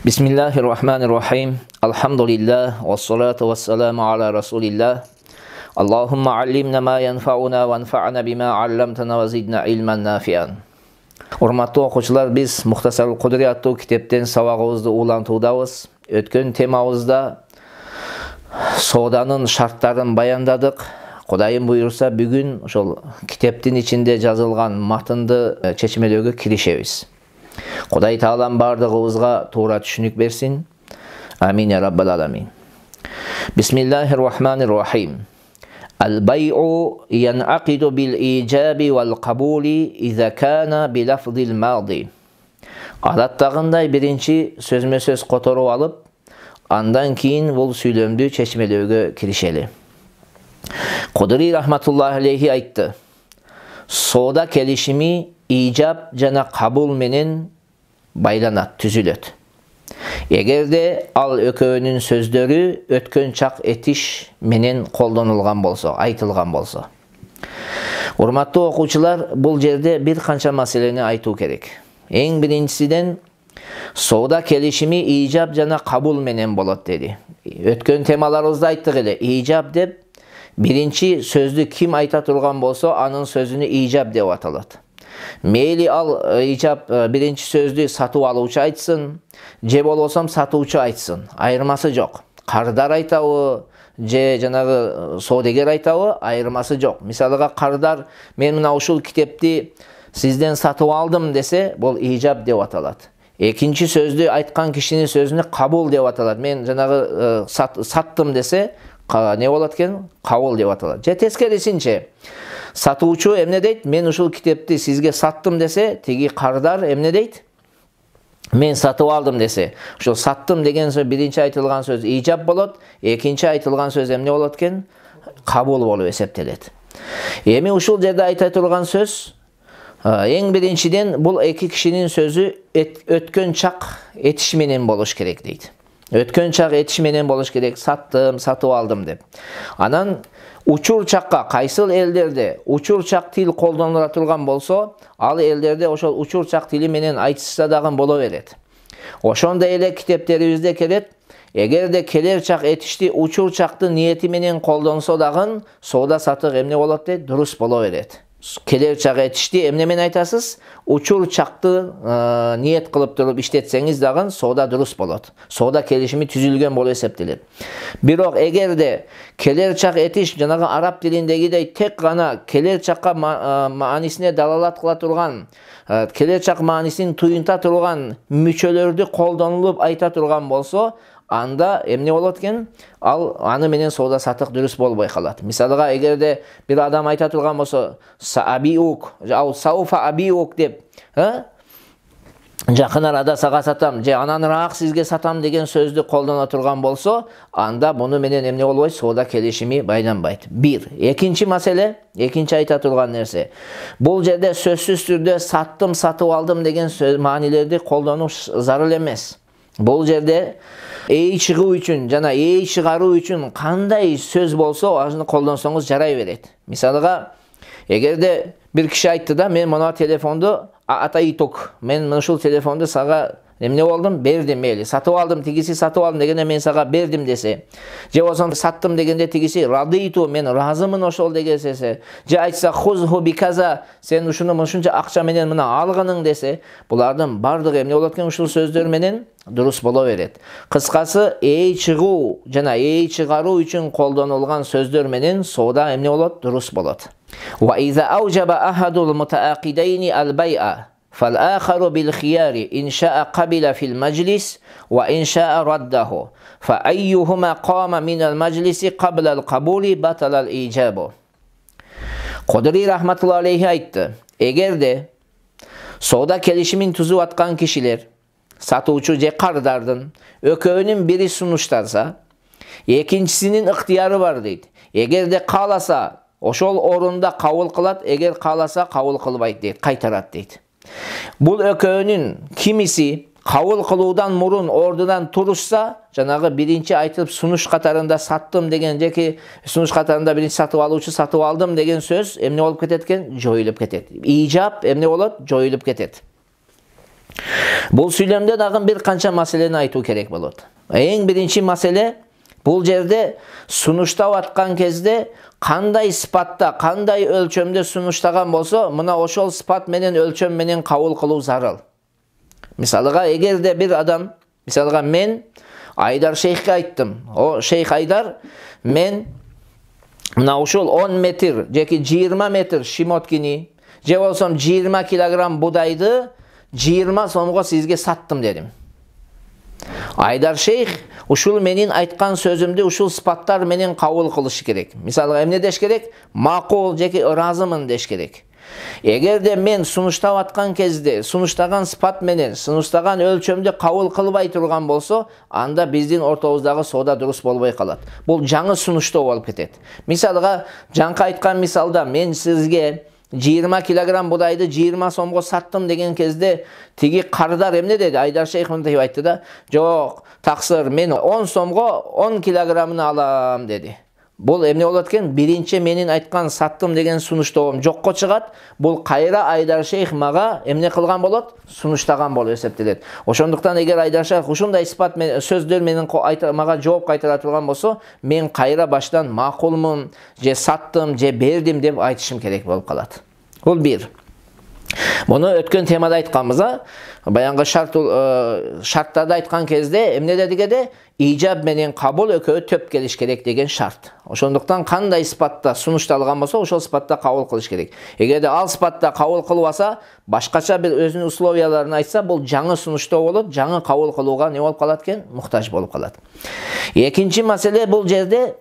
Bismillahirrahmanirrahim. Elhamdülillah ve salatu ve selamu ala Resulillah. Allahumma allimna ma yanfa'una ve anfa'na bima allamtana ve zidna ilmen nafi'an. Hormatly okuçular, biz Muhtasarul Kudri attуу kitepten sabagыбызды улантуудабыз. Өткөн темабызда сооданын шарттарын баяндаdık. Кудайым буйрса, бүгүн ошол китептин ичинде жазылган матынды чечмелөөгө киришебиз. Кудай Таалам бардыгыбызга туура түшүнүк берсин. Амин я раббал аламин. Бисмиллахир-рахманир-рахим. Al-bay'u yan'aqidu bil-ijabi wal-qabuli iza kana bi-lafzil madi. Адаттагындай биринчи сөзмө-сөз которуп алып, андан кийин бул сүйлөмдү чечмелөөгө киришели. Кудри рахматуллахи алейхи айтты: Соода келишими ижаб жана кабул менен байланат, түзүлөт. Эгерде ал экөөнүн сөздөрү өткөн чак этиш менен колдонулган болсо, айтылган болсо. Урматтуу окуучулар, бул жерде бир канча маселени айтуу керек. Эң биринчисиден соода келишими ижаб жана кабул менен болот деди. Өткөн темаларыбызда айттык эле, ижаб деп биринчи сөздү ким айта турган болсо, анын сөзүнү ижаб деп аталат. Мейли ал ижаб биринчи сөздү сатып алуучу айтсын, же болбосо сатуучу айтсын, айырмасы жок. Кардар айтабы, же жанагы соодагер айтабы, айырмасы жок. Мисалыга кардар мен мына ушул китепти сизден сатып алдым десе, бул ижаб деп аталат. Экинчи сөздү айткан кишинин сөзүнө кабул деп аталат. Мен жанагы саттым десе, не болот экен? Кабул деп аталат. Же тескерисинче, сатуучу эмне дейт? Мен ушул китепти сизге саттым десе, тиги кардар эмне дейт? Мен сатып алдым десе, ушул саттым деген сөз биринчи айтылган сөз ижаб болот, экинчи айтылган сөз эмне болот экен? Кабул болуп эсептелет. Эми ушул жерде айта турган сөз эң биринчиден бул эки кишинин сөзү өткөн чак этиш менен болуш керек дейт. Өткөн чак этиш менен болуш керек, саттым, сатып алдым деп. Анан учур чакка, кайсыл элдерде учур чак тил колдонула турган болсо, ал элдерде ошол учур чак тили менен айтышса дагы боло берет. Ошондой эле китептерибизде келет, эгерде келер чак этишти учур чакты ниети менен колдонсо дагы соода сатык эмне болот дейт? Дурус боло берет. Келер чак этишти эмне менен айтасыз? Учур чакты ниет кылып туруп иштетсеңиз дагы соода дурус болот. Соода келишими түзүлгөн болуп эсептелет. Бирок эгерде келер чак этиш жанагы араб тилиндегидей тек гана келер чакка маанисине далалат кыла турган, келер чак маанисин туюнта турган мүчөлөрдү колдонулуп айта турган болсо, анда эмне болот экен? Ал аны менен соода сатык дурус болбой калат. Мисалга, эгерде бир адам айта турган болсо, саабиук, ау сауфа абиук деп, жакын арада сага сатам, же ананыраак сизге сатам деген сөздү колдоно турган болсо, анда буну менен эмне болбойт? Соода келишими байланбайт. Бир. Экинчи маселе, экинчи айта турган нерсе. Бул жерде сөзсүз түрдө саттым, сатып алдым деген сөз маанилерди колдонуш зарыл эмес. Бул жерде эй чыгуу үчүн жана эй чыгаруу үчүн кандай сөз болсо, аны колдонсоңуз жарай берет. Мисалга, эгерде бир киши айтты да, мен мына телефонду атайтук, мен ушул телефонду сага эмне болдум? Бердим, мейли. Сатып алдым, тигиси сатып алдым дегенде мен сага бердим десе, же болсо саттым дегенде тигиси радыйту, мен разымын ошол дегенсе, же айтса хузху биказа, сен ушуну ушунча акча менен мына алгының десе, булардын бардыгы эмне болот экен? Ушул сөздөр менен дурус боло берет. Кыскасы, эй чыгуу жана эй чыгаруу үчүн колдонулган сөздөр менен соода эмне болот? Дурус болот. Ва иза аужаба ахадул мутаақидайни ал-бай'a فالآخر بالخيار إن شاء قبل في المجلس وإن شاء رده فأيهما قام من المجلس قبل القبول بطل الإيجاب. Kudri rahmetullahi aleyhi aytты: Эгерде соода келишимин түзүп аткан кишилер, сатуучу же кардардын экөөнүн бири сунуштарса, экинчисинин ыктыяры бар дейт. Эгерде кааласа, ошол орунда кабыл кылат, эгер кааласа кабыл кылбайт дейт, кайтарат дейт. Бул экөөнүн кимиси кабыл кылуудан мурун ордунан турушса, жанагы биринчи айтып сунуш катарында саттым деген жеки сунуш катарында биринчи сатып алуучу сатып алдым деген сөз эмне болуп кетет экен? Жоюлуп кетет. Ижаб эмне болот? Жоюлуп кетет. Бул сүйлөмдө дагы бир канча маселени айтуу керек болот. Эң биринчи маселе, бул жерде сунуштап аткан кезде кандай сыпатта, кандай өлчөмдө сунуштаган болсо, мына ошол сыпат менен өлчөм менен кабыл кылуу зарыл. Мисалыга, эгерде бир адам, мисалыга мен Айдар шейхке айттым: "О шейх Айдар, мен мына ушул 10 метр жеки 20 метр шимоткини, же болсо 20 килограмм будайды 20 сомго сизге саттым" дедим. Айдар шейх ушул менин айткан сөзүмдү ушул сыпаттар менен кабыл кылыш керек. Мисалга эмне деш керек? Макул жеки ыраазымын деш керек. Эгерде мен сунуштап аткан кезде сунуштаган сыпат менен сунуштаган өлчөмдү кабыл кылбай турган болсо, анда биздин ортобуздагы соода дурус болбой калат. Бул жаңы сунуштоо болуп кетет. Мисалга, жаңкы айткан мисалда мен сизге 20 килограмм будайды 20 сомго саттым деген кезде тиги кардар эмне деди? Айдар шейх мынтип айтты да: "Жок, таксыр, мен 10 сомго 10 килограммын алам" деди. Бул эмне болот экен? Биринчи менин айткан саттым деген сунуштоом жокко чыгат. Бул кайра Айдар шейх мага эмне кылган болот? Сунуштаган болуп эсептелет. Ошондуктан эгер Айдар шейх ушундай сыпат менен сөздөр менен мага жооп кайтара турган болсо, мен кайра баштан макулмун, же саттым, же бердим деп айтышым керек болуп калат. Бул бир. Муну өткөн темада айтканбыз, баянгы шарттарды айткан кезде эмне дедик эде? Ижаб менен кабул экөө төп келиш керек деген шарт. Ошондуктан кандай сыпатта сунушталган болсо, ошол сыпатта кабыл кылыш керек. Эгерде ал сыпатта кабыл кылбаса, башкача бир өзүнүн условияларын айтса, бул жаңы сунуштоо болот, жаңы кабыл кылууга не болуп калат экен? Муктаж болуп калат. Экинчи маселе бул жерде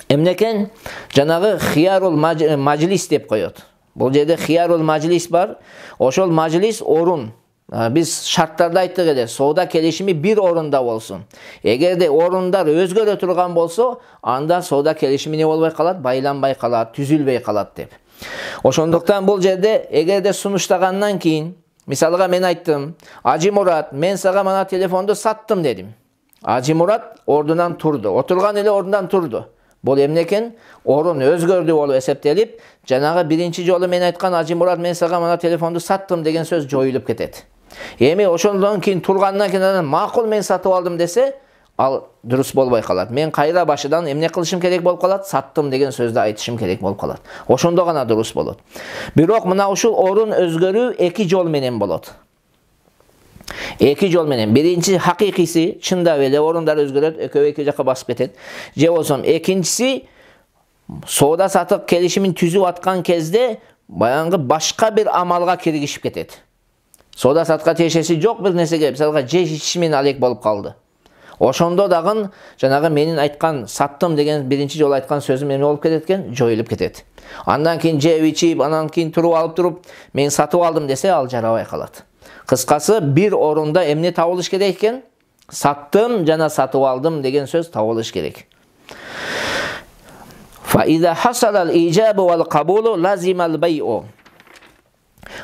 эмне экен? Жанагы хиярул мажлис деп коет. Бул жерде хиярул мажлис бар. Ошол мажлис орун. Биз шарттарды айттык эле, соода келишими бир орунда болсун. Эгерде орундар өзгөрө турган болсо, анда соода келишими не болбой калат? Байланбай калат, түзүлбөй калат деп. Ошондуктан бул жерде эгерде сунуштагандан кийин, мисалга мен айттым: "Ажи Мурат, мен сага мына телефонду саттым" дедим. Ажи Мурат ордунан турду. Отурган эле ордунан турду. Бул эмне экен? Орун өзгөрдү болуп эсептелип, жанагы биринчи жолу мен айткан "Ажи Мурат, мен сага мына телефонду саттым" деген сөз жоюлуп кетет. Эми ошондон кийин тургандан кийин макул мен сатып алдым десе, ал дурус болбой калат. Мен кайра башыдан эмне кылышым керек болуп калат? Саттым деген сөздү айтышым керек болуп калат. Ошондо гана дурус болот. Бирок мына ушул орун өзгөрүү эки жол менен болот. Эки жол менен. Биринчи хакыйкыйсы, чындап эле орундар өзгөрөт, экөө эки жакка басып кетет. Же болсо экинчиси, соода сатык келишимин түзүп аткан кезде баянгы башка бир амалга киргишип кетет. Соода сатыкка тиешеси жок бир нерсеге, мисалга жеш ичиши менен алек болуп калды. Ошондо дагы жанагы менин айткан саттым деген биринчи жолу айткан сөзүм эмне болуп кетет экен? Жоюлуп кетет. Андан кийин жеп ичип, андан кийин туруп алып туруп, мен сатып алдым десе, ал жарабай калат. Кыскасы, бир орунда эмне табылыш керек экен? Саттым жана сатып алдым деген сөз табылыш керек. Fa iza hasala al-ijab wal-qabul lazima al-bay'u.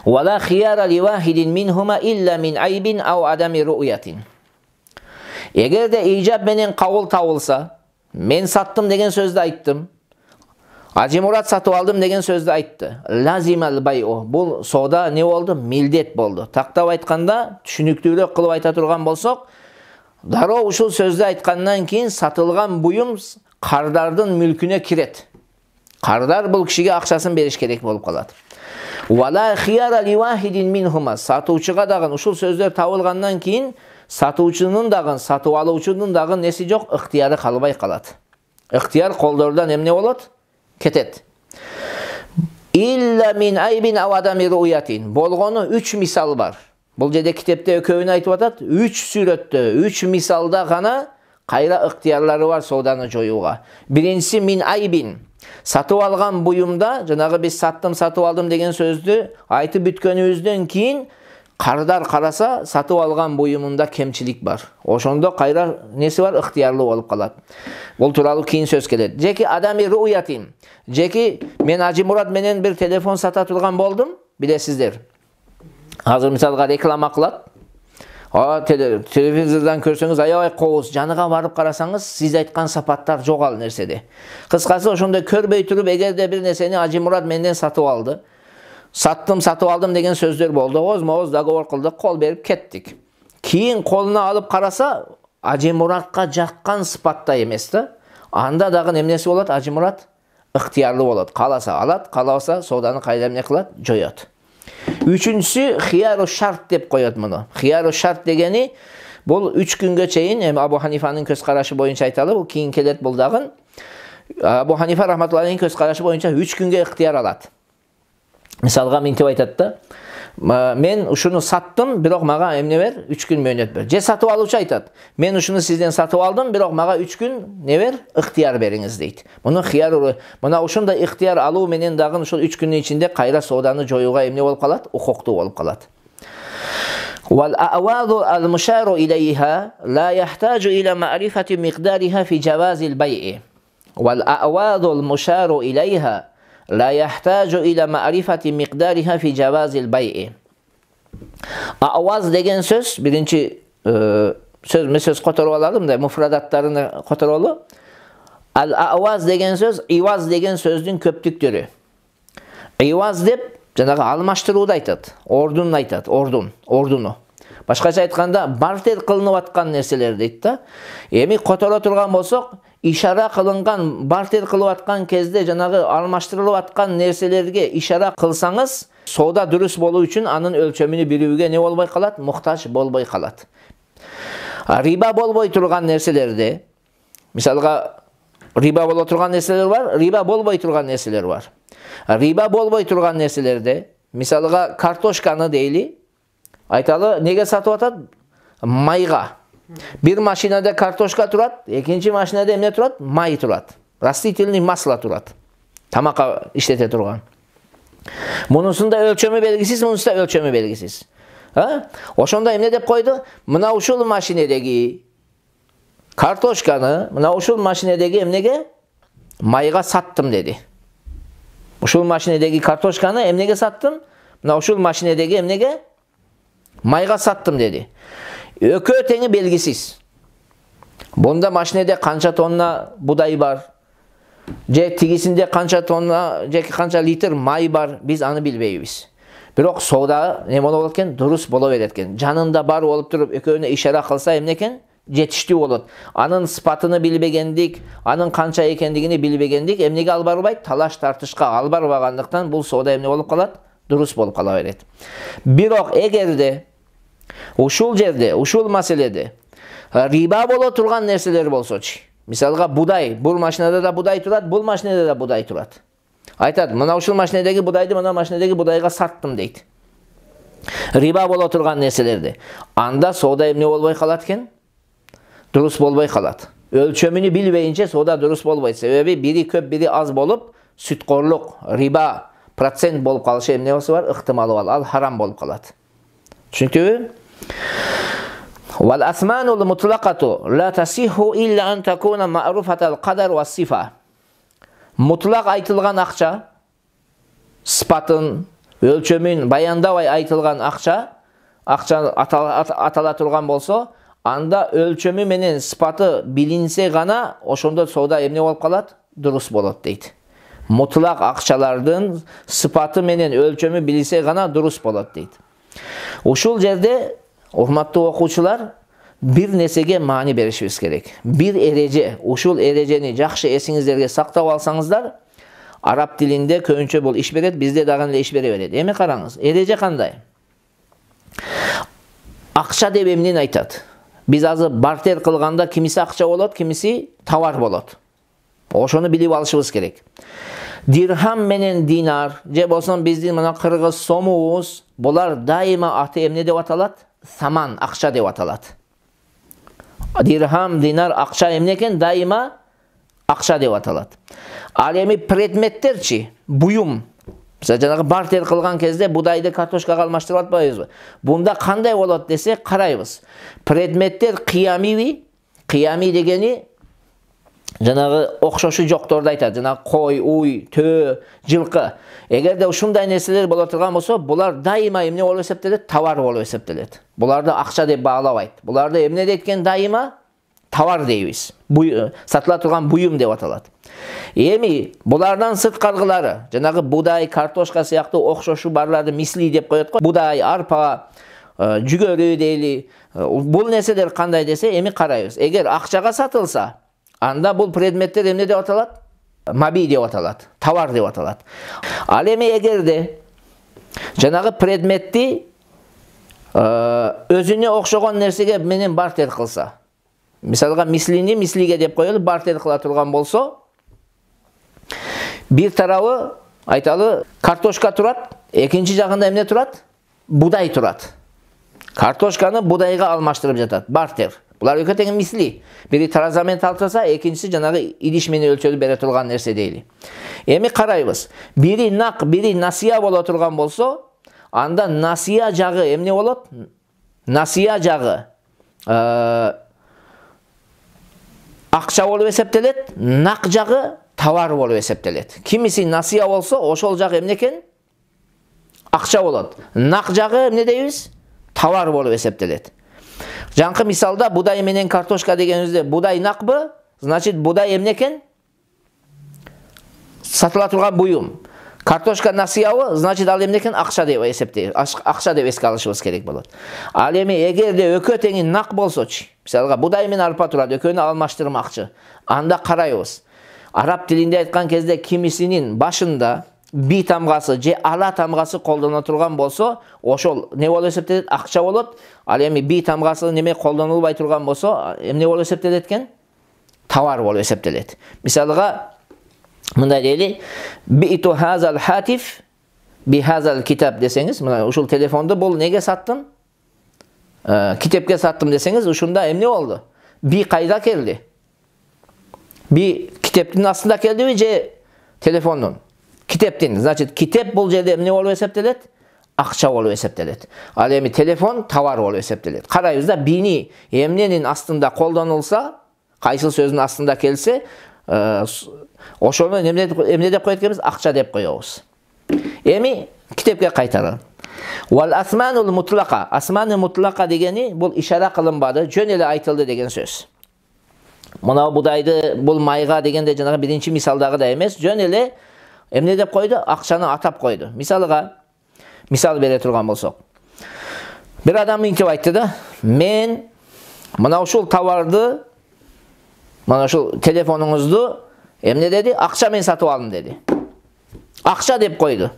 Wa la khiyara li wahidin minhuma illa min aybin aw adami ru'yatin. Эгерде ижаб менен кабыл табылса, мен саттым деген сөздү айттым, Ажи Мурат сатып алдым деген сөздү айтты. Лазимал байу. Бул соода не болду? Милдет болду. Тактап айтканда, түшүнүктүүрөөк кылып айта турган болсок, дароо ушул сөздү айткандан кийин сатылган буюм кардардын мүлкүнө кирет. Кардар бул кишиге акчасын бериш керек болуп калат. Вала хияра ли вахидин минхума. Сатуучуга дагы ушул сөздөр табылгандан кийин сатуучунун дагы, сатып алуучунун дагы неси жок, ыктыяры калбай калат. Ыктыяр колдордон эмне болот? Кетет. Илля мин айбин ав адами руятин. Болгону 3 мисал бар. Бул жерде китепте экөөүн айтып атат. 3 сүрөттө, 3 мисалда гана кайра ыктыярлары бар сооданы жоюуга. Биринчиси мин айбин. Сатып алган буюмда, жанагы биз саттым, сатып алдым деген сөздү айтып бүткөнүбүздөн кийин кардар караса, сатып алган буюмунда кемчилик бар. Ошондо кайра неси бар? Ыктыярлуу болуп калат. Бул тууралуу кийин сөз келет. Жеки адами руятин. Жеки мен Ажи Мурат менен бир телефон сата турган болдум, билесиздер. Азыр мисалга реклама кылат. Телевизордан көрсөңүз аябай кооз, жаныга барып карасаңыз, сиз айткан сапаттар жок ал нерседе. Кыскасы ошондой көрбөй туруп, эгерде бир нерсени Ажи Мурат менден сатып алды, Sattım, satып aldım деген сөздөр болду. Озмо-оз договор кылдык, кол берип кеттик. Кийин колуна алып караса, Ажы Муратка жаккан сыпатта эмес да. Анда дагы эмнеси болот? Ажы Мурат ыктыярлуу болот. Кааласа алат, каалабаса сооданы кайда эмне кылат? Жоёт. Үчүнчүсү хияру шарт деп коет муну. Хияру шарт дегени бул 3 күнгө чейин, эми Абу Ханифанын көз карашы боюнча айталы, бул кийин келет бул дагы. Абу Ханифа рахматуллахи көз карашы боюнча 3 күнгө ыктыяр алат. Мисалга мынтип айтат да, мен ушуну саттым, бирок мага эмне бер? 3 күн мөөнөт бер. Же сатып алуучу айтат, мен ушуну сизден сатып алдым, бирок мага 3 күн не бер? Ыктыяр бериңиз дейт. Муну хияр, мына ушундай ыктыяр алуу менен дагы ушул 3 күндүн ичинде кайра сооданы жоюуга эмне болуп калат? Укуктуу болуп калат. Wal a'wadu al-musharu ilayha la yahtaju ila ma'rifati miqdariha fi jawazil bay'i. Wal a'wadu al-musharu ilayha la yahtaju ila ma'rifati miqdariha fi jawazil bay'i. A'waz деген сөз, биринчи сөз которуп аlalım да, муфрадаттарыны которуп алуу. Al-a'waz деген сөз, иваз деген сөздүн көптүктөрү. Иваз деп жанагы алмаштырууду айтат, ордун айтат, ордуну. Башкача айтканда, бартер кылынып аткан нерселер дейт да. Эми которо турган болсок, ишара кылынган, бартер кылып аткан кезде жанагы алмаштырылып аткан нерселерге ишара кылсаңыз, соода дурус болуу үчүн анын өлчөмүнү билүүгө не болбой калат? Муктаж болбой калат. Риба болбой турган нерселерде, мисалга риба боло турган нерселер бар, риба болбой турган нерселер бар. Риба болбой турган нерселерде, мисалга картошканы дейли, айталы, неге сатып атат? Майга. Bir машинада картошка турат, экинчи машинада эмне турат? Май турат. Растительный масло турат. Тамакка иштете турган. Мунусунда өлчөмү белгисиз, мунусунда өлчөмү белгисиз. Ошондо эмне деп койду? Мына ушул машинедеги картошканы, мына ушул машинедеги эмнеге? Майга саттым деди. Ушул машинедеги картошканы эмнеге саттым? Мына ушул машинедеги эмнеге? Майга саттым деди. Өкөө теңи белгисиз. Бунда машинеде канча тонна будай бар, же тигисинде канча тонна, же канча литр май бар, биз аны билбейбиз. Бирок соода не болот экен? Дурус боло берет экен. Жанында бар болуп туруп, экөөнө ишара кылса эмне экен? Жетиштүү болот. Анын сыпатыны билбегендик, анын канча экендигини билбегендик, эмнеге алып барбайт? Талаш тартышка алып барбагандыктан бул соода эмне болуп калат? Дурус болуп кала берет. Бирок эгерде ушул жерде, ушул маселеде риба боло турган нерселер болсочу. Мисалга будай, бул машинада да будай турат, бул машинада да будай турат. Айтат, мына ушул машинадагы будайды мына машинадагы будайга саттым дейт. Риба боло турган нерселерде. Анда соода эмне болбой калат экен? Дурус болбой калат. Өлчөмүнү билбейинче соода дурус болбойт. Себеби бири көп, бири аз болуп, сүткорлук, риба, процент болуп калышы эмне болсо бар? Ыктымалы бар, ал харам болуп калат. Çünkü والأثمان المطلقة لا تصح إلا أن تكون معروفة القدر والصفة. Mutlak aytılgan akça, sıfatın, ölçümün, bayandabay aytılgan akça atala turgan bolso, anda ölçümü menen sıfatı bilinse gana, oşonda sooda emne bolup kalat? Durus bolot deydi. Mutlak akçalardın sıfatı menen ölçümü bilinse gana durus bolot deydi. Ушул жерде, урматтуу окуучулар, бир нерсеге маани беришибиз керек. Бир эреже, ушул эрежени жакшы эсиңиздерге сактап алсаңыздар, араб тилинде көбүнчө бул иш берет, бизде дагы эле иш бере берет. Эми караңыз, эреже кандай? Акча деп эмнени айтат? Биз азыр бартер кылганда кимиси акча болот, кимиси товар болот. Ошону билип алышыбыз керек. Dirham менен динар, же болсун биздин мына кыргыз сомубуз, булар дайыма аты эмне деп аталат? Саман, акча деп аталат. Dirham, динар, акча эмне экен? Дайыма акча деп аталат. Ал эми предметтерчи, буюм. Мисалы жанагы бартер кылган кезде будайды картошкага алмаштырып атпайбызбы? Бунда кандай болот десе карайбыз. Предметтер кыямиби, кыями дегени жанагы окшошу жокторду айтат. Жанагы кой, уй, төө, жылкы. Эгерде ушундай нерселер боло турган болсо, булар дайыма эмне болуп эсептелет? Товар болуп эсептелет. Буларды акча деп баалабайт. Буларды эмне дейт экен? Дайыма товар дейбиз. Сатыла турган буюм деп аталат. Эми булардан сырткаргылары, жанагы будай, картошка сыяктуу окшошу барларды мисли деп коет го. Будай, арпа, жүгөрү дейли. Бул нерселер кандай десе, эми карайбыз. Эгер акчага сатылса, анда бул предметтер эмне деп аталат? Маби деп аталат, товар деп аталат. Ал эми эгерде жанагы предметти өзүнө окшогон нерсеге менен бартер кылса, мисалга мислини мислиге деп коелу, бартер кыла турган болсо, бир тарабы айталы картошка турат, экинчи жагында эмне турат? Будай турат. Картошканы будайга алмаштырып жатат, бартер. Булар экөө тең мисли. Бири таразамен талтаса, экинчиси жанагы идиш менен өлчөлүп бере турган нерсе дейли. Эми карайбыз. Бири нак, бири насия боло турган болсо, анда насия жагы эмне болот? Насия жагы акча болуп эсептелет, нак жагы товар болуп эсептелет. Кимиси насия болсо, ошол жагы эмне экен? Акча болот. Нак жагы эмне дейбиз? Товар болуп эсептелет. Жаңкы мисалда будай менен картошка дегенибизде, будай накбы? Значит, будай эмне экен? Сатыла турган буюм. Картошка насиябы? Значит, ал эмне экен? Акча деп эсептейбиз. Акча деп эске алышыбыз керек болот. Ал эми эгерде экөө теңи нак болсочу, мисалга будай менен арпа турат, экөөнү алмаштырмакчы. Анда карайбыз. Араб тилинде айткан кезде кимисинин башында би тамгасы же ала тамгасы колдоно турган болсо, ошол не болуп эсептелет? Акча болот. Ал эми би тамгасы неме колдонулбай турган болсо, эмне болуп эсептелет экен? Товар болуп эсептелет. Мисалга мындай дейли, биту хазал хатиф би хазал китаб десеңиз, мына ушул телефонду бул неге саттым? Китепке саттым десеңиз, ушунда эмне болду? Би кайда келди? Би китептин астында келдиби же телефондун? Китептин. Значит, китеп бул жерде эмне болуп эсептелет? Акча болуп эсептелет. Ал эми телефон товар болуп эсептелет. Карайбыз да, бини эмненин астында колдонулса, кайсыл сөздүн астында келсе, ошону эмне деп коет экенбиз? Акча деп коебуз. Эми китепке кайталы. Вал асманул мутлака. Асманы мутлака дегени бул ишара кылынбады, жөн эле айтылды деген сөз. Мына будайды бул майга дегенде жанагы биринчи мисалдагы да эмес, жөн эле эмне деп койду? Акчаны атап койду. Мисалга, мисал бере турган болсок. Бир адам мынтип айтты да, мен мына ушул товарды, мына ушул телефонуңузду эмне деди? Акча менен сатып алдым деди. Акча деп койду.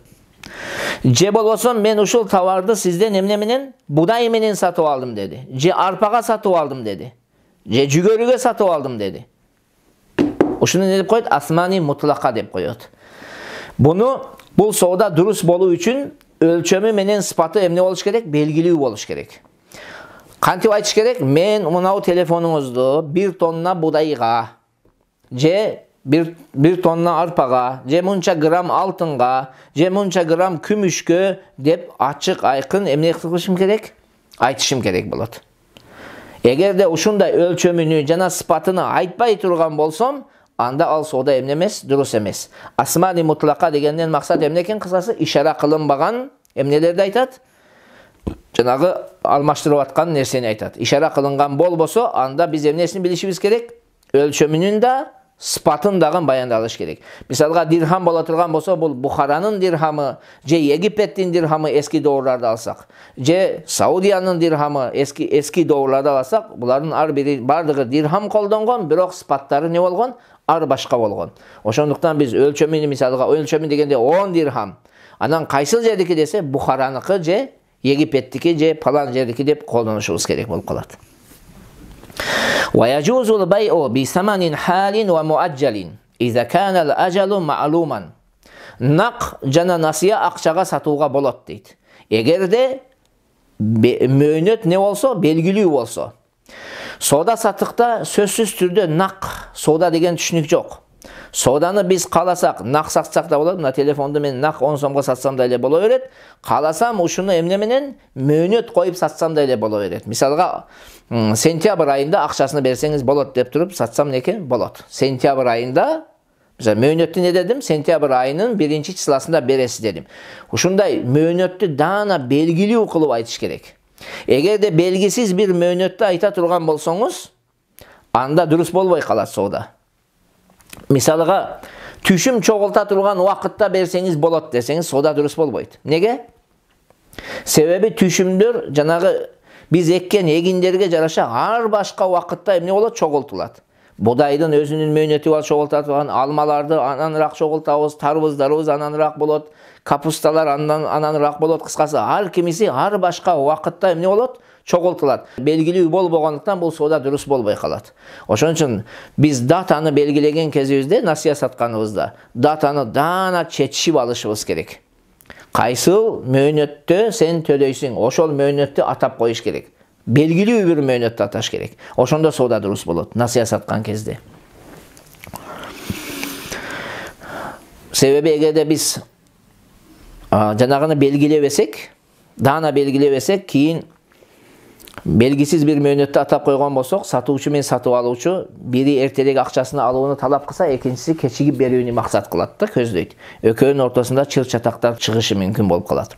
Же болбосо мен ушул товарды сизден эмне менен? Будай менен сатып алдым деди. Же арпага сатып алдым деди. Же жүгөрүгө сатып алдым деди. Ушуну не деп коет? Асмани мутлака деп коет. Бул соода дурус болуу үчүн өлчөмү менен сыпаты эмне болуш керек? Белгилүү болуш керек. Кантип айтыш керек? Мен мынау телефонуңузду 1 тонна будайга, же 1 тонна арпага, же мынча грамм алтынга, же мынча грамм күмүшкө деп ачык айкын эмне кылышым керек? Айтышым керек болот. Эгерде ушундай өлчөмүнү жана сыпатыны айтпай турган болсом, анда ал соода эмне эмес? Дурус эмес. Асмани мутлака дегенден максат эмне экен? Кысасы ишара кылынбаган эмнелерди айтат? Жанагы алмаштырып аткан нерсени айтат. Ишара кылынган болбосо, анда биз эмнесин билишибиз керек? Өлчөмүнүн да, сыпатын дагы баяндалыш керек. Мисалга дирхам боло турган болсо, бул Бухаранын дирхамы, же Египеттин дирхамы эски доорларда алсак, же Саудиянын дирхамы эски доорларда алсак, булардын ар бири бардыгы дирхам колдонгон, бирок сыпаттары не болгон? Ар башка болгон. Ошондуктан биз өлчөмүнү, мисалга өлчөмү дегенде 10 дирхам. Анан кайсыл жердики десе, Бухараныкы же Египеттики же палан жердики деп колдонушубуз керек болуп калат. ويجوز البيع بثمن حال ومؤجل إذا كان الأجل معلوما. Нак жана насия акчага сатууга болот дейт. Эгерде мөөнөт не болсо, белгилүү болсо. Соода саттыкта сөзсүз түрдө нак соода деген түшүнүк жок. Сооданы биз кааласак, нак сатсак да болот. Мына телефонду мен нак 10 сомго сатсам да эле боло берет. Кааласам ушуну эмне менен мөөнөт коюп сатсам да эле боло берет. Мисалга, сентябрь айында акчасын берсеңиз болот деп туруп сатсам некен? Болот. Сентябрь айында, мисалы мөөнөттү не дедим? Сентябрь айынын 1-чи числосунда бересиз дедим. Ушундай мөөнөттү даана белгилүү кылып айтыш керек. Эгерде белгисиз бир мөөнөттү айта турган болсоңуз, анда дурус болбой калат соода. Мисалыга түшүм чогулта турган убакытта берсеңиз болот десеңиз, сода дурус болбойт. Неге? Себеби түшүмдөр жанагы биз эккен эгиндерге жараша ар башка убакытта эмне болот? Чогултулат. Будайдын өзүнүн мөөнөтү бар, чогулта турган, алмаларды ананыраак чогултабыз, тарбыздарыбыз ананыраак болот, капусталар ананыраак болот. Кыскасы, ар кимиси ар башка убакытта эмне болот? Чогултулат. Белгилүү болбогондуктан бул соода дурус болбой калат. Ошон үчүн биз датаны белгилеген кезибизде, насыя сатканыбызда, датаны даана четишип алышыбыз керек. Кайсыл мөөнөттө сен төлөйсүң, ошол мөөнөттү атап коюш керек. Белгилүү бир мөөнөттү аташ керек. Ошондо соода дурус болот, насыя саткан кезде. Себеби эгерде биз жанагыны белгилебесек, даана белгилебесек, кийин белгисиз бир мөөнөттү атап койгон болсок, сатуучу менен сатып алуучу бири эртерээк акчасын алууну талап кылса, экинчиси кечигип берүүнү максат кылат да, көздөйт. Экөөнүн ортосунда чыр-чатактар чыгышы мүмкүн болуп калат.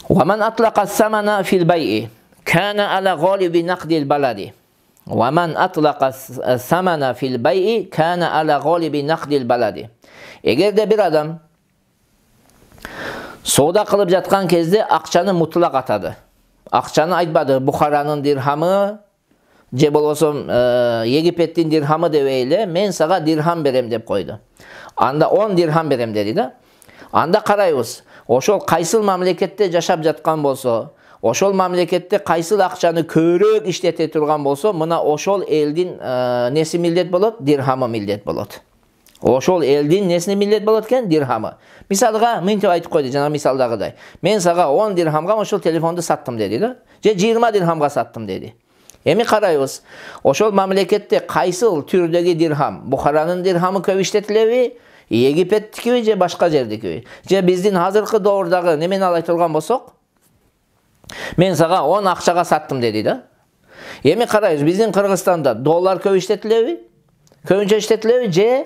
ومن أطلق الثمن في البيع كان على غالب نقد البلد. ومن أطلق الثمن في البيع كان على غالب نقد البلد. Эгерде бир адам соода кылып жаткан кезде акчаны мутлак атады. Акчаны айтпады, Бухаранын дирхамы же болбосо Египеттин дирхамы дебейли, мен сага дирхам берем деп койду. Анда 10 дирхам берем деди да. Анда карайбыз. Ошол кайсыл мамлекетте жашап жаткан болсо, ошол мамлекетте кайсыл акчаны көбүрөөк иштете турган болсо, мына ошол элдин неси милдет болот? Дирхамы милдет болот. Ошол элдин несине милдет болот экен? Дирхамы. Мисалга мынтип айтып койду, жана мисалдагыдай. Мен сага 10 дирхамга ошол телефонду саттым деди да. Же 20 дирхамга саттым деди. Эми карайбыз. Ошол мамлекетте кайсыл түрдөгү дирхам? Бухаранын дирхамы көп иштетилеби? Египеттикиби же башка жердикиби? Же биздин азыркы доордагы немени алай турган болсок, мен сага 10 акчага саттым деди да. Эми карайбыз, биздин Кыргызстанда доллар көп иштетилеби? Көбүнчө иштетилеби же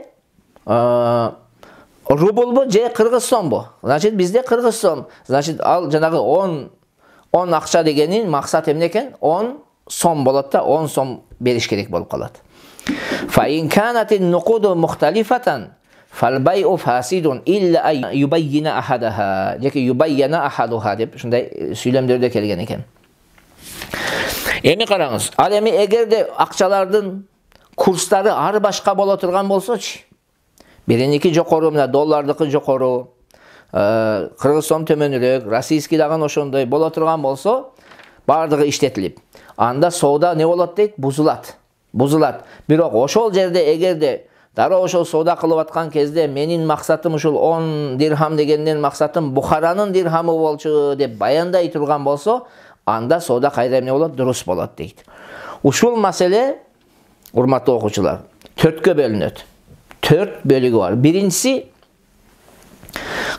рубльбу же кыргыз сомбу? Значит, бизде кыргыз сом. Значит, ал жанагы 10 акча дегенин максат эмне экен? 10 сом болот да, 10 сом бериш керек болуп калат. Fa in kanat an-nuqud mukhtalifatan فالبيع فاسد إلا أن يبين أحدها. Jeki yubayyana ahaduha deb shunday söylemlerde kelgen eken. Эми караңыз, ал эми эгерде акчалардын курстары ар башка боло турган болсочу, бириники жокору, мына доллардыкы жокору, кыргыз сом төмөнүрөөк, российский дагы ошондой боло турган болсо, бардыгы иштетилип, анда соода не болот дейт? Бузулат. Бирок ошол жерде эгерде дароо ошол соода кылып аткан кезде менин максатым ушул 10 дирхам дегенден максатым Бухаранын дирхамы болчу деп баяндай турган болсо, анда соода кайра эмне болот? Дурус болот дейт. Ушул маселе, урматтуу окуучулар, 4кө бөлүнөт. 4 бөлүгү бар. Биринчиси,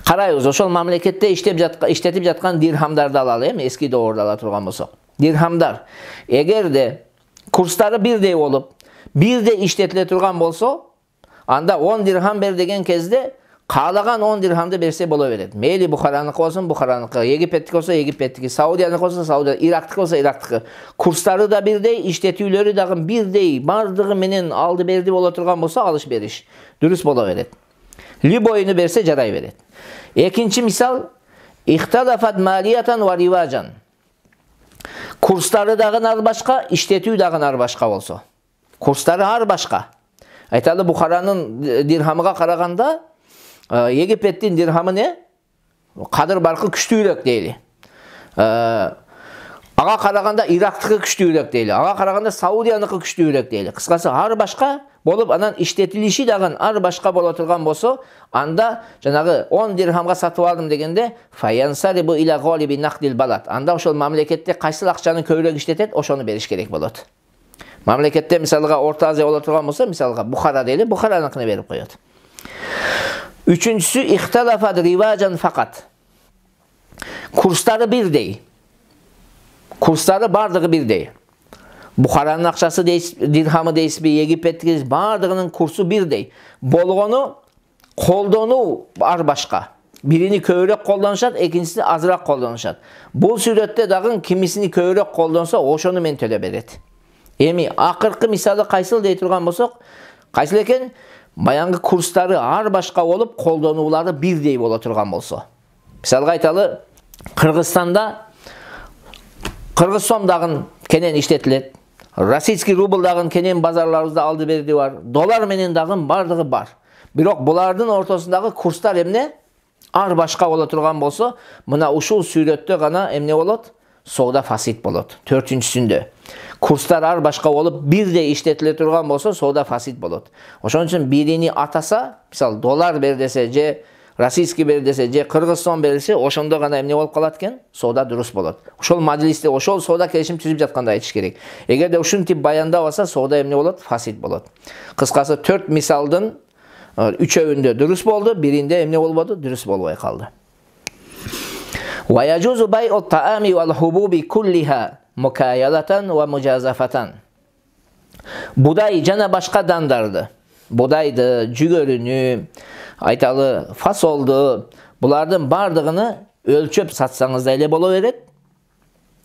карайбыз, ошол мамлекетте иштетип жаткан дирхамдарды алалы, эми эски доордо ала турган болсок. Дирхамдар эгерде курстары бирдей болуп, бирдей иштетиле турган болсо, анда 10 дирхам бер деген кезде каалаган 10 дирхамды берсе боло берет. Мейли Бухараныкы болсун, Бухараныкы, Египеттики болсо Египеттики, Саудияныкы болсо Саудия, Ирактыкы болсо Ирактыкы. Курстары да бирдей, иштетүүлөрү дагы бирдей, бардыгы менен алды берди боло турган болсо, алыш бериш дурус боло берет. Любойуну берсе жарай берет. Экинчи мисал, ихталафат малиятан ва риважан. Курстары дагы ар башка, иштетүү дагы ар башка болсо. Курстары ар башка. Айталы Бухаранын дирхамыга караганда Египеттин дирхамы не? Кадыр баркы күчтүүрөөк дейли. Ага караганда Ирактыкы күчтүүрөөк дейли. Ага караганда Саудияныкы күчтүүрөөк дейли. Кыскасы ар башка болуп, анан иштетилиши дагы ар башка боло турган болсо, анда жанагы 10 дирхамга сатып алдым дегенде фаянсарибу иля галиби нақдил балат. Анда ошол мамлекетте кайсыл акчаны көбүрөөк иштетет, ошону бериш керек болот. Мамлекетте мисалга Орто Азия боло турган болсо, мисалга Бухара дейли, Бухараныкын берип коет. Үчүнчүсү ихталафат риважан факат. Курстары бирдей. Курстары бардыгы бирдей. Бухаранын акчасы дирхамы дейсизби, Египеттики бардыгынын курсу бирдей. Болгону колдонуу ар башка. Бирини көбүрөөк колдонушат, экинчисini азыраак колдонушат. Бул сүрөттө дагы кимисини көбүрөөк колдонсо, ошону мен төлөп берет. Эми акыркы мисалы кайсыл дей турган болсок, кайсыл экен? Баянгы курстары ар башка болуп, колдонуулары бирдей боло турган болсо. Мисалга айталы, Кыргызстанда кыргыз сом дагы кенен иштетилет. Российский рубль дагы кенен базарларыбызда алды берди бар. Доллар менен дагы бардыгы бар. Бирок булардын ортосундагы курстар эмне? Ар башка боло турган болсо, мына ушул сүрөттө гана эмне болот? Соода фасид болот. 4-сүндө. Курстар ар башка болуп, бирдей иштетиле турган болсо, соода фасид болот. Ошон үчүн бирини атаса, мисал доллар бер десе, же российский бер десе, же кыргыз сом берилсе, ошондо гана эмне болуп калат экен? Соода дурус болот. Ошол мажилисте, ошол соода келишим түзүп жатканда айтыш керек. Эгерде ушинтип баяндабаса, соода эмне болот? Фасид болот. Кыскасы 4 мисалдын 3-өүндө дурус болду, биринде эмне болбоду? Дурус болбой калды. Ва яжузу бай'у таами вал хубуби куллиха мукаялатан ва мужазафатан. Будай жана башка дандарды, будайды, жүгөрүнү, айталы фасолду, булардын бардыгыны өлчөп сатсаңыз да эле боло берет.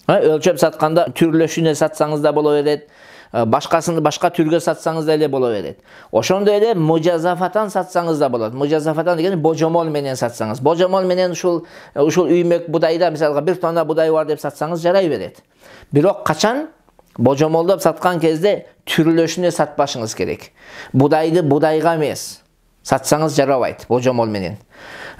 Өлчөп сатканда түрлөшүнө сатсаңыз да боло берет. Башкасын башка түргө сатсаңыз да эле боло берет. Ошондой эле мужазафатан сатсаңыз да болот. Мужазафатан деген божомол менен сатсаңыз. Божомол менен ушул үймөк будайда мисалга 1 тонна будай бар деп сатсаңыз жарай берет. Бирок качан божомолдоп саткан кезде түрлөшүнө сатпашыңыз керек. Будайды будайга эмес сатсаңыз жарабайт божомол менен.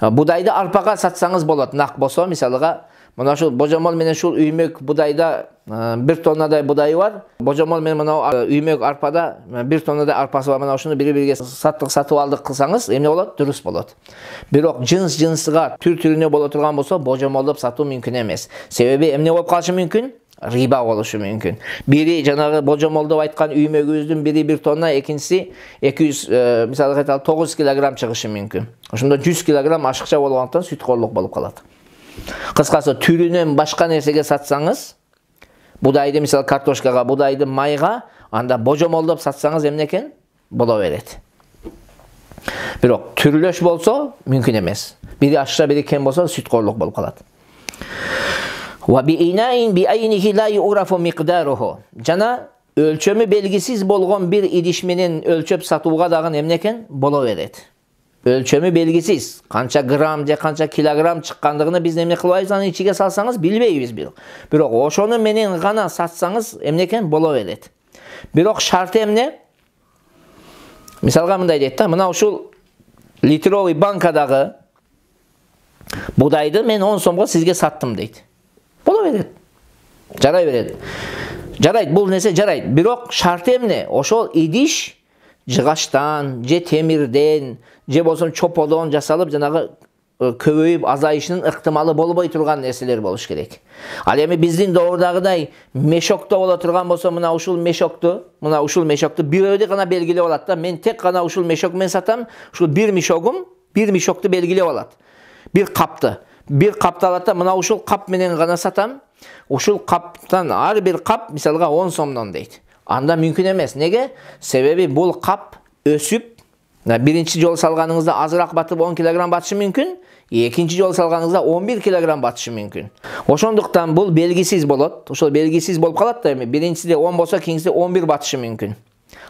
Будайды арпага сатсаңыз болот. Нак болсо мисалга мына ушул божомол менен ушул үймөк будайда 1 тоннадай будай бар. Божомол менен мына үймөк арпада 1 тоннадай арпасы бар. Мына ушуну бири-бириге сатып алдык кылсаңыз эмне болот? Дурус болот. Бирок жынсыга түр-түрүнө боло турган болсо божомолдоп сатуу мүмкүн эмес. Себеби эмне болуп калышы мүмкүн? Риба болушу мүмкүн. Бири жанагы божомолдоп айткан үймөгүбүздүн бири 1 тонна, экинчиси 200 мисалга айталы 9 килограмм чыгышы мүмкүн. Ошондо 100 килограмм ашыкча болгондуктан сүткорлук болуп калат. Кыскасы түрүнөн башка нерсеге сатсаңыз, будайды мисал картошкага, будайды майга, анда божомолдоп сатсаңыз эмне экен? Боло берет. Бирок түрлөш болсо мүмкүн эмес. Бири ашыкча, бири кем болсо сүткорлук болуп калат. Ва биинаин биайнихи ла юрафу миқдаруху. Жана өлчөмү белгисиз болгон бир идиш менен өлчөп сатууга дагы эмне экен? Боло берет. Өлчөмү белгисиз, канча грамм же канча килограмм чыккандыгын биз эмне кылбайбыз, аны ичиге салсаңыз билбейбиз. Бирок ошону менен гана сатсаңыз эмне экен? Боло берет. Бирок шарты эмне? Мисалга мындай дейт да, мына ушул литровый банкадагы будайды мен 10 сомго сизге саттым дейт. Боло берет. Жарай берет. Жарайт, бул нерсе жарайт. Бирок шарты эмне? Ошол идиш жыгачтан, же темирден, же болсо чоподон жасалып, жанагы көбөйүп азайышынын ыктымалы болбой турган нерселер болуш керек. Ал эми биздин доордагыдай мешокто боло турган болсо, мына ушул мешокто бирөөдө гана белгилеп алат да. Мен тек гана ушул мешок менен сатам. Ушул бир мешокту белгилеп алат. Бир капты алат да, мына ушул кап менен гана сатам. Ушул каптан ар бир кап мисалга 10 сомдон дейт. Анда мүмкүн эмес. Неге? Себеби бул кап өсүп, биринчи жол салганыңызда азыраак батып 10 килограмм батышы мүмкүн, экинчи жол салганыңызда 11 килограмм батышы мүмкүн. Ошондуктан бул белгисиз болот. Ошол белгисиз болуп калат да, биринчиде 10 болсо, экинчиде 11 батышы мүмкүн.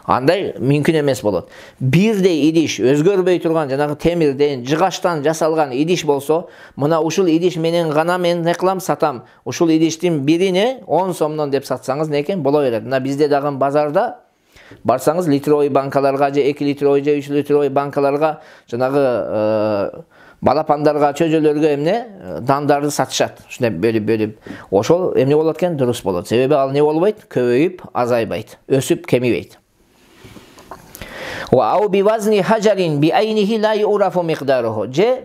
Андай мүмкүн эмес болот. Бирдей идиш, өзгөрбөй турган жанагы темирден, жыгачтан жасалган идиш болсо, мына ушул идиш менен гана мен не кылам? Сатам. Ушул идиштин бирини 10 сомдон деп сатсаңыз не экен? Боло берет. Мына бизде дагы базарда барсаңыз литровый банкаларга же 2 литровый же 3 литровый банкаларга жанагы балапандарга, чөжөлөргө эмне дандарды сатышат. Ушундай бөлүп. Ошол эмне болот экен? Дурус болот. Себеби ал не болбойт? Көбөйүп азайбайт, өсүп кемибейт. Ва ау бивазни хажарин биайнихи ла юрафу миқдаруху. Же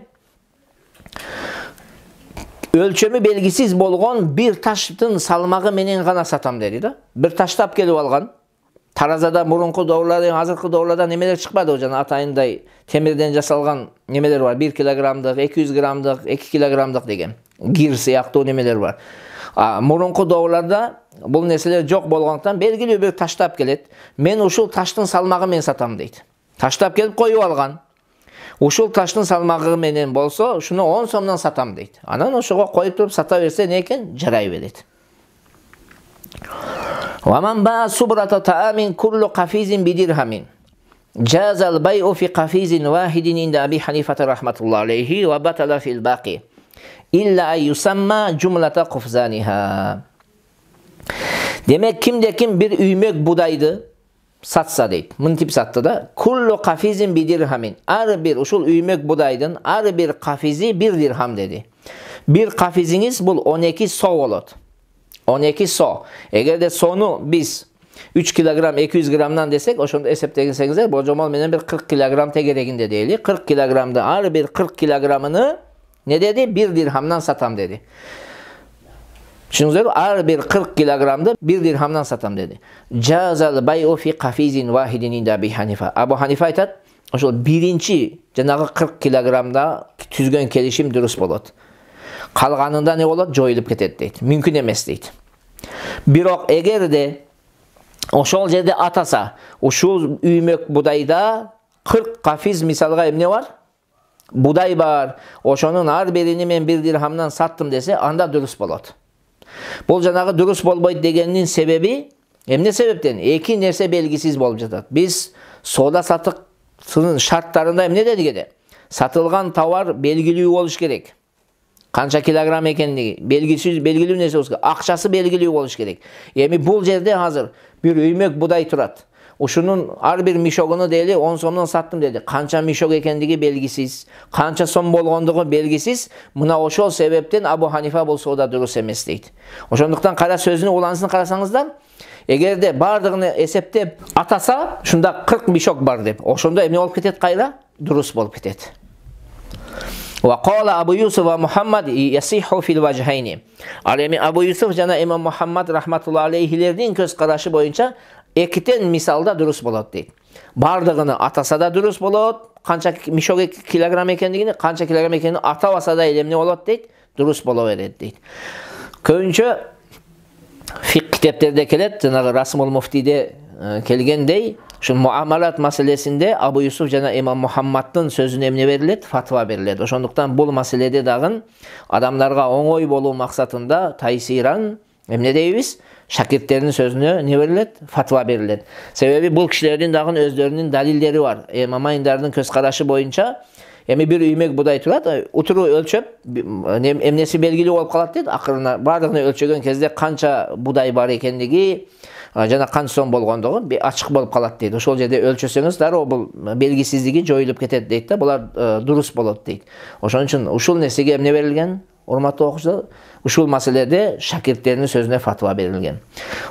өлчөмү белгисиз болгон бир таштын салмагы менен гана сатам деди да. Бир таштап келип алган. Таразада мурунку доорлардан, азыркы доорлардан немелер чыкпады, жана атайындай темирден жасалган немелер бар. 1 килограммдык, 200 граммдык, 2 килограммдык деген гир сыяктуу немелер бар. Мурунку доорларда бул нерселер жок болгондуктан белгилүү бир таштап келет. Мен ушул таштын салмагы менен сатам дейт. Таштап келип коюп алган. Ушул таштын салмагы менен болсо, ушуну 10 сомдон сатам дейт. Анан ошого коюп туруп сата берсе не экен? Жарай берет. Ve men ba'a subrata ta'amin kullu kafizin bidirhamin. Cazal bay'u fi kafizin vahidin inde Abi Hanife rahmetullahi aleyhi ve batala fil baqi. İlla yusamma cumlata kufzaniha. Demek kim bir üymek budaydı satsa deyip, mıntip sattı da kullu kafizin bir dirhamin. Ar bir uşul üymek budaydın, ar bir kafizi bir dirham dedi. Bir kafiziniz bul 12 so olot. 12 so. Eğer de sonu biz 3 kilogram 200 gramdan desek, o şunda esepteginseniz bocamal menen bir 40 kilogram tegereginde değil. 40 kilogramda ar bir 40 kilogramını ne dedi? Bir dirhamdan satam dedi. Şimdi ar bir 40 kilogramda bir dirhamdan satam dedi. Cazal bay'u fi kafizin vahidin inde Abi Hanife. Abu Hanife aytat, o birinci janağı 40 kilogramda tüzgön kelişim dürüst bolot. Kalganında ne olot? Joyulup ketet deydi. Mümkün emes deydi. Birok eğer de oşol jerde atasa, oşul üymek budayda 40 kafiz misalga ne var? Buday var. Oşonun har birini men bir dirhamdan sattım dese anda dürüst bolot. Bol janağı dürüst bolboyt degeninin sebebi emne sebepten? Eki nerse belgisiz bolup jatat. Biz soda satıksının şartlarında emne dedik ede? Satılgan tavar belgili oluş gerek. Kança kilogram ekenligi belgili nerse olsun. Akçası belgili oluş gerek. Emi bul jerde hazır bir üymek buday turat. Uşunun har bir mişogunu deyli 10 somdan sattım dedi. Kança mişog ekenligi belgisiz. Kança som bolgondugu belgisiz. Muna oşol sebepten Abu Hanife bolsa o da dürüst emes deydi. Oşonduktan kara sözünü olansın karasanızdan. Eğer de bardığını esepte atasa şunda 40 mişog var deyip. Oşonda emne olup ketet kayra? Dürüst bolup ketet. Ve qala Abu Yusuf ve Muhammed yasihu fil vechayni. Alemi Abu Yusuf jana İmam Muhammed rahmetullahi aleyhilerinin göz karaşı boyunca ekiten misalda dürüst bolot deydi. Bardığını atasa da dürüst bolot, kança mişog kilogram ekenligini, kança kilogram ekenligini atavasa da elemne bolot deydi, dürüst bolaveredi deydi. Köyünce fiqh kitaplarda kelet, janağı Rasmul Mufti'de kelgendey, şu muamalat meselesinde Abu Yusuf jana İmam Muhammed'in sözüne emne veriledi, fatva veriledi. Oşonduktan bul meselede dağın adamlarga oңой bolуу maksatında taysiran emne deybiz? Şakirtlerinin sözüne ne verilir? Fatva verilir. Sebebi bu kişilerin dağın özlerinin dalilleri var. İmam Ayindar'ın köz karaşı boyunca bir üymek buday turat, uturu ölçöp emnesi belgili olup kalat deydi. Akırına bardığını ölçögen kezde kança buday var ekenligi, jana kança son bolgondugu bir açık bolup kalat deydi. Ошол жерде ölçösөңүз дароо бул белгисиздиги жоюлуп кетет дейт да. Булар дурус болот дейт. Ошон үчүн ушул нерсеге эмне берилген? Урматтуу окуучулар, ушул маселеде шакирттердин сөзүнө фатва берилген.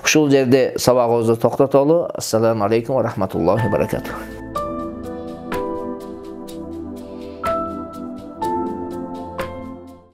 Ушул жерде сабагыбызды токтотолу. Ассаламу алейкум ва рахматуллахи ва баракатух.